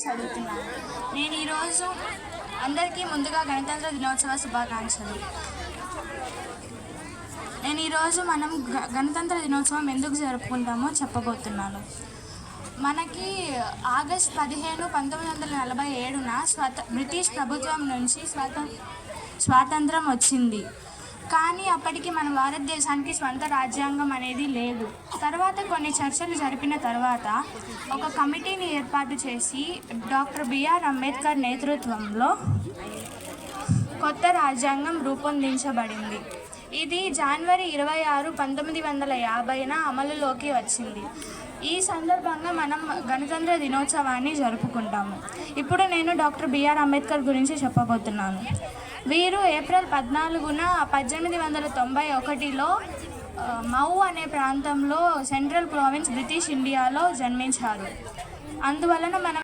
చదువుతున్నాను. నేను ఈరోజు అందరికీ ముందుగా గణతంత్ర దినోత్సవ శుభాకాంక్షలు. నేను ఈరోజు మనం గణతంత్ర దినోత్సవం ఎందుకు జరుపుకుంటామో చెప్పబోతున్నాను. మనకి ఆగస్ట్ 15, 1947 బ్రిటిష్ ప్రభుత్వం నుంచి స్వాతంత్రం వచ్చింది. కానీ అప్పటికి మన భారతదేశానికి స్వంత రాజ్యాంగం అనేది లేదు. తర్వాత కొన్ని చర్చలు జరిపిన తర్వాత ఒక కమిటీని ఏర్పాటు చేసి డాక్టర్ బిఆర్ అంబేద్కర్ నేతృత్వంలో కొత్త రాజ్యాంగం రూపొందించబడింది. ఇది జనవరి 26, 1950 అమలులోకి వచ్చింది. ఈ సందర్భంగా మనం గణతంత్ర దినోత్సవాన్ని జరుపుకుంటాము. ఇప్పుడు నేను డాక్టర్ బిఆర్ అంబేద్కర్ గురించి చెప్పబోతున్నాను. వీరు ఏప్రిల్ 14, 1891లో మౌ అనే ప్రాంతంలో సెంట్రల్ ప్రావిన్స్ బ్రిటిష్ ఇండియాలో జన్మించారు. అందువలన మనం